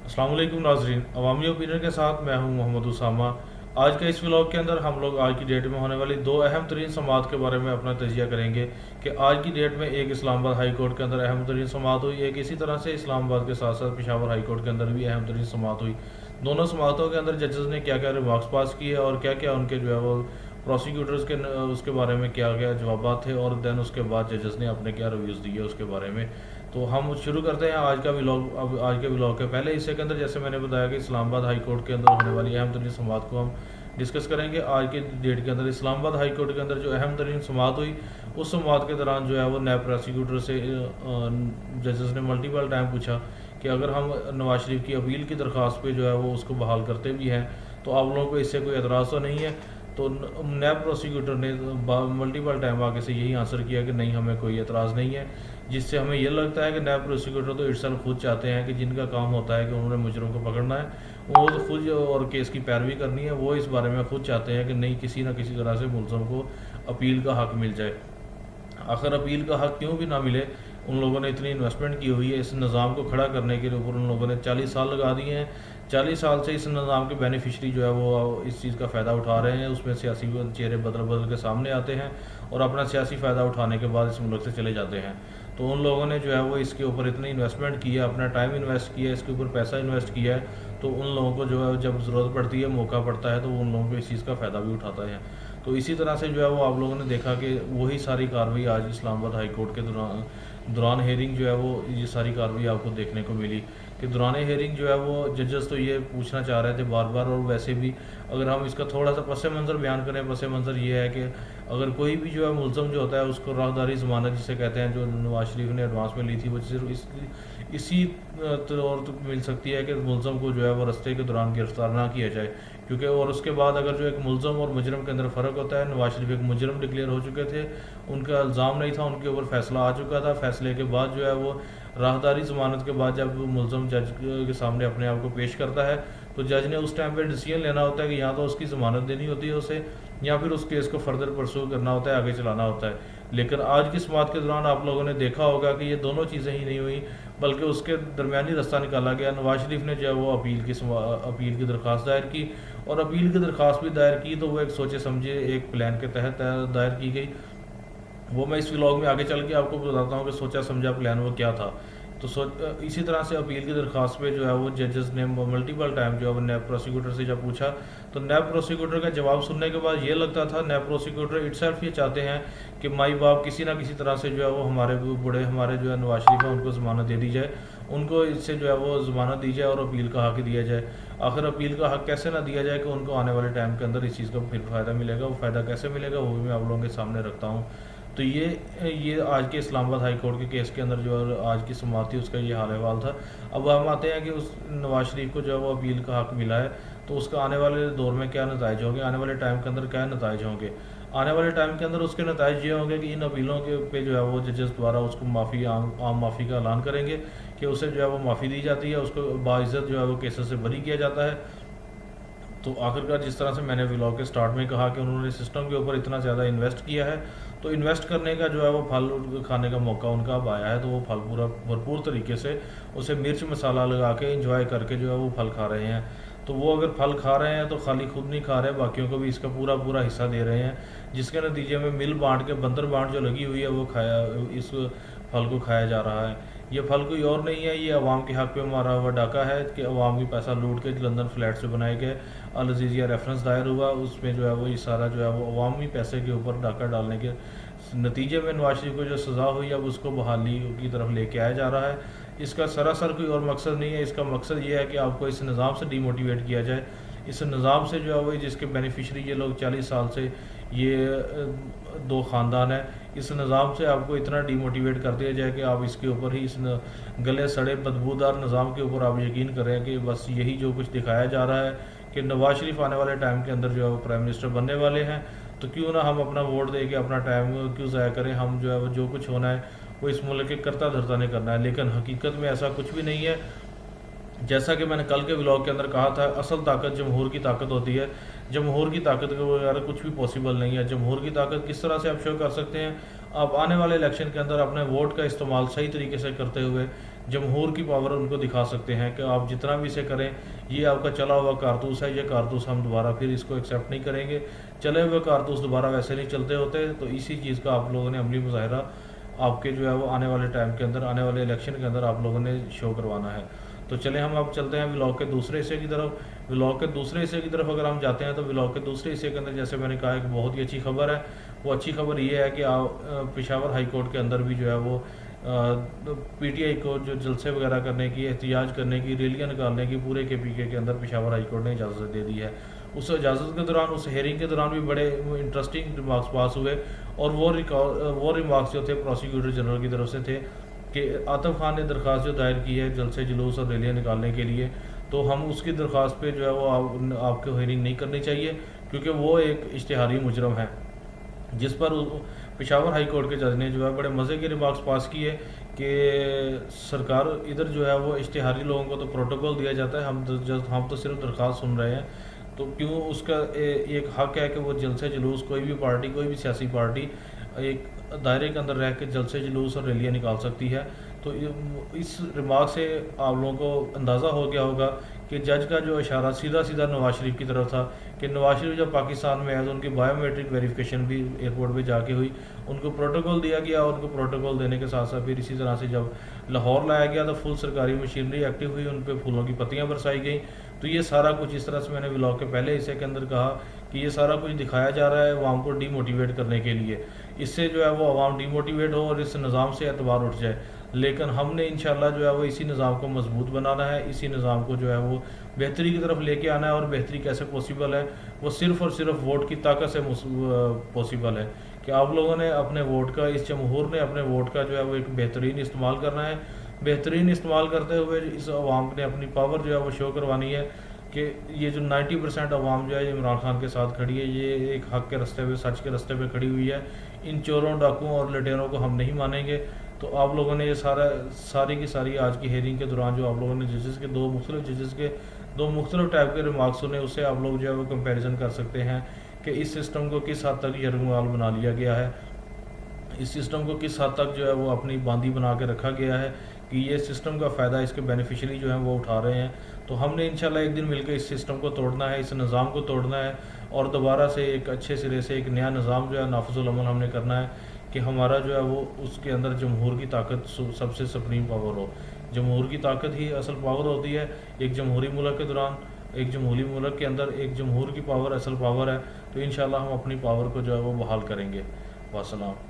السلام علیکم ناظرین، عوامی اوپینین کے ساتھ میں ہوں محمد اسامہ۔ آج کے اس ولاگ کے اندر ہم لوگ آج کی ڈیٹ میں ہونے والی دو اہم ترین سماعت کے بارے میں اپنا تجزیہ کریں گے کہ آج کی ڈیٹ میں ایک اسلام آباد ہائی کورٹ کے اندر اہم ترین سماعت ہوئی، ایک اسی طرح سے اسلام آباد کے ساتھ ساتھ پشاور ہائی کورٹ کے اندر بھی اہم ترین سماعت ہوئی۔ دونوں سماعتوں کے اندر ججز نے کیا کیا ریمارکس پاس کیے اور کیا کیا ان کے جو ہے وہ پروسیکیوٹرز کے اس کے بارے میں کیا کیا جوابات تھے، اور دین اس کے بعد ججز نے اپنے کیا ریویوز دیے اس کے بارے میں۔ تو ہم شروع کرتے ہیں آج کا ولاگ۔ اب آج کے ولاگ کے پہلے حصے کے اندر جیسے میں نے بتایا کہ اسلام آباد ہائی کورٹ کے اندر ہونے والی اہم ترین سماعت کو ہم ڈسکس کریں گے۔ آج کی ڈیٹ کے اندر اسلام آباد ہائی کورٹ کے اندر جو اہم ترین سماعت ہوئی، اس سماعت کے دوران جو ہے وہ نیب پروسیکیوٹر سے ججز نے ملٹیپل ٹائم پوچھا کہ اگر ہم نواز شریف کی اپیل کی درخواست پہ جو ہے وہ اس کو بحال کرتے بھی ہیں تو آپ لوگوں کو اس سے کوئی اعتراض تو نہیں ہے؟ تو نیب پروسیکیوٹر نے ملٹیپل ٹائم آگے سے یہی آنسر کیا کہ نہیں، ہمیں کوئی اعتراض نہیں ہے، جس سے ہمیں یہ لگتا ہے کہ نیب پروسیکیوٹر تو اٹسیلف خود چاہتے ہیں کہ جن کا کام ہوتا ہے کہ انہوں نے مجرم کو پکڑنا ہے، وہ تو خود اور کیس کی پیروی کرنی ہے، وہ اس بارے میں خود چاہتے ہیں کہ نہیں، کسی نہ کسی طرح سے ملزم کو اپیل کا حق مل جائے۔ آخر اپیل کا حق کیوں بھی نہ ملے، ان لوگوں نے اتنی انویسٹمنٹ کی ہوئی ہے اس نظام کو کھڑا کرنے کے اوپر، ان لوگوں نے 40 سال لگا دیے ہیں۔ 40 سال سے اس نظام کے بینیفیشری جو ہے وہ اس چیز کا فائدہ اٹھا رہے ہیں، اس میں سیاسی چہرے بدل بدل کے سامنے آتے ہیں اور اپنا سیاسی فائدہ اٹھانے کے بعد اس ملک سے چلے جاتے ہیں۔ تو ان لوگوں نے جو ہے وہ اس کے اوپر اتنی انویسٹمنٹ کی ہے، اپنا ٹائم انویسٹ کیا ہے، اس کے اوپر پیسہ انویسٹ کیا ہے، تو ان لوگوں کو جو ہے جب ضرورت پڑتی ہے، موقع پڑتا ہے، تو وہ ان لوگوں کو اس چیز کا فائدہ بھی اٹھاتا ہے۔ تو اسی طرح سے جو ہے وہ آپ لوگوں نے دیکھا کہ وہی ساری کارروائی آج اسلام آباد ہائی کورٹ کے دوران ہیئرنگ جو ہے وہ یہ ساری کارروائی آپ کو دیکھنے کو ملی کہ دوران ہیئرنگ جو ہے وہ ججز تو یہ پوچھنا چاہ رہے تھے بار بار، اور ویسے بھی اگر ہم اس کا تھوڑا سا پس منظر بیان کریں، پس منظر یہ ہے کہ اگر کوئی بھی جو ہے ملزم جو ہوتا ہے اس کو راہداری ضمانت جسے کہتے ہیں، جو نواز شریف نے ایڈوانس میں لی تھی، وہ صرف اسی طور مل سکتی ہے کہ ملزم کو جو ہے وہ رستے کے دوران گرفتار نہ کیا جائے، کیونکہ اور اس کے بعد اگر جو ایک ملزم اور مجرم کے اندر فرق ہوتا ہے، نواز شریف ایک مجرم ڈکلیئر ہو چکے تھے، ان کا الزام نہیں تھا، ان کے اوپر فیصلہ آ چکا تھا، فیصلے کے بعد جو ہے وہ راہداری ضمانت کے بعد جب ملزم جج کے سامنے اپنے آپ کو پیش کرتا ہے تو جج نے اس ٹائم پہ ڈیسیژن لینا ہوتا ہے کہ یا تو اس کی ضمانت دینی ہوتی ہے اسے، یا پھر اس کیس کو فردر پرسو کرنا ہوتا ہے، آگے چلانا ہوتا ہے۔ لیکن آج کی سماعت کے دوران آپ لوگوں نے دیکھا ہوگا کہ یہ دونوں چیزیں ہی نہیں ہوئیں، بلکہ اس کے درمیانی رستہ نکالا گیا۔ نواز شریف نے جو ہے وہ اپیل کی درخواست دائر کی، اور اپیل کی درخواست بھی دائر کی تو وہ ایک سوچے سمجھے ایک پلان کے تحت دائر کی گئی، وہ میں اس ولاگ میں آگے چل کے آپ کو بتاتا ہوں کہ سوچا سمجھا پلان وہ کیا تھا۔ تو اسی طرح سے اپیل کی درخواست پہ جو ہے وہ ججز نے ملٹیپل ٹائم جو ہے وہ نیب پروسیکیوٹر سے جب پوچھا تو نیب پروسیکیوٹر کا جواب سننے کے بعد یہ لگتا تھا، نیب پروسیکیوٹر اٹسیلف یہ چاہتے ہیں کہ مائی باپ کسی نہ کسی طرح سے جو ہے وہ ہمارے بڑے ہمارے جو ہے نواز شریف ہے ان کو ضمانت دے دی جائے، ان کو اس سے جو ہے وہ ضمانت دی جائے اور اپیل کا حق دیا جائے۔ آخر اپیل کا حق کیسے نہ دیا جائے کہ ان کو آنے والے ٹائم کے اندر اس چیز کا پھر فائدہ ملے گا، وہ فائدہ کیسے ملے گا وہ بھی میں آپ لوگوں کے سامنے رکھتا ہوں۔ تو یہ آج کے اسلام آباد ہائی کورٹ کے کیس کے اندر جو آج کی سماعت تھی اس کا یہ حال احوال تھا۔ اب ہم آتے ہیں کہ اس نواز شریف کو جو ہے وہ اپیل کا حق ملا ہے، تو اس کا آنے والے دور میں کیا نتائج ہوں گے، آنے والے ٹائم کے اندر کیا نتائج ہوں گے؟ آنے والے ٹائم کے اندر اس کے نتائج یہ ہوں گے کہ ان اپیلوں کے پہ جو ہے وہ ججز دوبارہ اس کو معافی عام معافی کا اعلان کریں گے کہ اسے جو ہے وہ معافی دی جاتی ہے، اس کو باعزت جو ہے وہ کیسز سے بری کیا جاتا ہے۔ تو آخرکار جس طرح سے میں نے ولاگ کے سٹارٹ میں کہا کہ انہوں نے سسٹم کے اوپر اتنا زیادہ انویسٹ کیا ہے، تو انویسٹ کرنے کا جو ہے وہ پھل کھانے کا موقع ان کا اب آیا ہے، تو وہ پھل پورا بھرپور طریقے سے اسے مرچ مسالہ لگا کے انجوائے کر کے جو ہے وہ پھل کھا رہے ہیں۔ تو وہ اگر پھل کھا رہے ہیں تو خالی خود نہیں کھا رہے، باقیوں کو بھی اس کا پورا حصہ دے رہے ہیں، جس کے نتیجے میں مل بانٹ کے بندر بانٹ جو لگی ہوئی ہے وہ اس پھل کو کھایا جا رہا ہے۔ یہ پھل کوئی اور نہیں ہے، یہ عوام کے حق پہ مارا ہوا ڈاکہ ہے کہ عوام کی پیسہ لوٹ کے لندن فلیٹ سے بنائے گئے العزیزیہ ریفرنس دائر ہوا، اس میں جو ہے وہ یہ سارا جو ہے وہ عوامی پیسے کے اوپر ڈاکہ ڈالنے کے نتیجے میں نواز شریف کو جو سزا ہوئی اب اس کو بحالی کی طرف لے کے آیا جا رہا ہے۔ اس کا سراسر کوئی اور مقصد نہیں ہے، اس کا مقصد یہ ہے کہ آپ کو اس نظام سے ڈی موٹیویٹ کیا جائے، اس نظام سے جو ہے وہ جس کے بینیفیشری یہ لوگ 40 سال سے یہ دو خاندان ہیں، اس نظام سے آپ کو اتنا ڈی موٹیویٹ کر دیا جائے کہ آپ اس کے اوپر ہی اس گلے سڑے بدبودار نظام کے اوپر آپ یقین کریں کہ بس یہی جو کچھ دکھایا جا رہا ہے کہ نواز شریف آنے والے ٹائم کے اندر جو ہے وہ پرائم منسٹر بننے والے ہیں، تو کیوں نہ ہم اپنا ووٹ دے کے اپنا ٹائم کیوں ضائع کریں، ہم جو ہے وہ جو کچھ ہونا ہے وہ اس ملک کے کرتا دھرتا نے کرنا ہے۔ لیکن حقیقت میں ایسا کچھ بھی نہیں ہے، جیسا کہ میں نے کل کے ولاگ کے اندر کہا تھا، اصل طاقت جمہور کی طاقت ہوتی ہے، جمہور کی طاقت کے بغیر کچھ بھی پاسبل نہیں ہے۔ جمہور کی طاقت کس طرح سے آپ شو کر سکتے ہیں؟ آپ آنے والے الیکشن کے اندر اپنے ووٹ کا استعمال صحیح طریقے سے کرتے ہوئے جمہور کی پاور ان کو دکھا سکتے ہیں کہ آپ جتنا بھی اسے کریں یہ آپ کا چلا ہوا کارتوس ہے، یہ کارتوس ہم دوبارہ پھر اس کو ایکسیپٹ نہیں کریں گے، چلے ہوئے کارتوس دوبارہ ویسے نہیں چلتے ہوتے۔ تو اسی چیز کا آپ لوگوں نے عملی مظاہرہ آپ کے جو ہے وہ آنے والے ٹائم کے اندر، آنے والے الیکشن کے اندر آپ لوگوں نے شو کروانا ہے۔ تو چلیں ہم اب چلتے ہیں ولاگ کے دوسرے حصے کی طرف۔ ولاگ کے دوسرے حصے کی طرف اگر ہم جاتے ہیں تو ولاگ کے دوسرے حصے کے اندر جیسے میں نے کہا کہ بہت ہی اچھی خبر ہے۔ وہ اچھی خبر یہ ہے کہ پشاور ہائی کورٹ کے اندر بھی جو ہے وہ پی ٹی آئی کو جو جلسے وغیرہ کرنے کی، احتجاج کرنے کی، ریلیاں نکالنے کی پورے کے پی کے اندر پشاور ہائی کورٹ نے اجازت دے دی ہے۔ اس اجازت کے دوران، اس ہیئرنگ کے دوران بھی بڑے انٹرسٹنگ ریمارکس پاس ہوئے، اور وہ ریمارکس جو تھے پروسیکیوٹر جنرل کی طرف سے تھے کہ عاطف خان نے درخواست جو دائر کی ہے جلسے جلوس اور ریلیاں نکالنے کے لیے، تو ہم اس کی درخواست پہ جو ہے وہ آپ کو ہیئرنگ نہیں کرنی چاہیے، کیونکہ وہ ایک اشتہاری مجرم ہے، جس پر پشاور ہائی کورٹ کے جج نے جو ہے بڑے مزے کے ریمارکس پاس کیے کہ سرکار ادھر جو ہے وہ اشتہاری لوگوں کو تو پروٹوکول دیا جاتا ہے، ہم تو صرف درخواست سن رہے ہیں، تو کیوں اس کا ایک حق ہے کہ وہ جلسے جلوس کوئی بھی پارٹی، کوئی بھی سیاسی پارٹی ایک دائرے کے اندر رہ کے جلسے جلوس اور ریلیاں نکال سکتی ہے۔ تو اس ریمارک سے آپ لوگوں کو اندازہ ہو گیا ہوگا کہ جج کا جو اشارہ سیدھا سیدھا نواز شریف کی طرف تھا کہ نواز شریف جب پاکستان میں آئے تو ان کی بایو میٹرک ویریفیکیشن بھی ایئرپورٹ پہ جا کے ہوئی، ان کو پروٹوکول دیا گیا، اور ان کو پروٹوکول دینے کے ساتھ ساتھ پھر اسی طرح سے جب لاہور لایا گیا تو فل سرکاری مشینری ایکٹیو ہوئی، ان پہ پھولوں کی پتیاں برسائی گئیں۔ تو یہ سارا کچھ اس طرح سے میں نے ولاگ کے پہلے حصے کے اندر کہا کہ یہ سارا کچھ دکھایا جا رہا ہے عوام کو ڈی موٹیویٹ کرنے کے لیے، اس سے جو ہے وہ عوام ڈی موٹیویٹ ہو اور اس نظام سے اعتبار اٹھ جائے۔ لیکن ہم نے انشاءاللہ جو ہے وہ اسی نظام کو مضبوط بنانا ہے، اسی نظام کو جو ہے وہ بہتری کی طرف لے کے آنا ہے، اور بہتری کیسے پاسبل ہے؟ وہ صرف اور صرف ووٹ کی طاقت سے پاسبل ہے کہ آپ لوگوں نے اپنے ووٹ کا، اس جمہور نے اپنے ووٹ کا جو ہے وہ ایک بہترین استعمال کرنا ہے۔ بہترین استعمال کرتے ہوئے اس عوام نے اپنی پاور جو ہے وہ شو کروانی ہے کہ یہ جو 90% عوام جو ہے عمران خان کے ساتھ کھڑی ہے، یہ ایک حق کے رستے پہ، سچ کے رستے پہ کھڑی ہوئی ہے، ان چوروں، ڈاکوؤں اور لٹیروں کو ہم نہیں مانیں گے۔ تو آپ لوگوں نے یہ ساری کی ساری آج کی ہیئرنگ کے دوران جو آپ لوگوں نے ججز کے دو مختلف ٹائپ کے ریمارکس سنے، اس سے آپ لوگ جو ہے وہ کمپیریزن کر سکتے ہیں کہ اس سسٹم کو کس حد تک یرغمال بنا لیا گیا ہے، اس سسٹم کو کس حد تک جو ہے وہ اپنی باندھی بنا کے رکھا گیا ہے کہ یہ سسٹم کا فائدہ اس کے بینیفیشری جو ہیں وہ اٹھا رہے ہیں۔ تو ہم نے انشاءاللہ ایک دن مل کے اس سسٹم کو توڑنا ہے، اس نظام کو توڑنا ہے، اور دوبارہ سے ایک اچھے سرے سے ایک نیا نظام جو ہے نافذ العمل ہم نے کرنا ہے کہ ہمارا جو ہے وہ اس کے اندر جمہور کی طاقت سب سے سپریم پاور ہو۔ جمہور کی طاقت ہی اصل پاور ہوتی ہے ایک جمہوری ملک کے دوران، ایک جمہوری ملک کے اندر ایک جمہور کی پاور اصل پاور ہے۔ تو انشاءاللہ ہم اپنی پاور کو جو ہے وہ بحال کریں گے۔ والسلام۔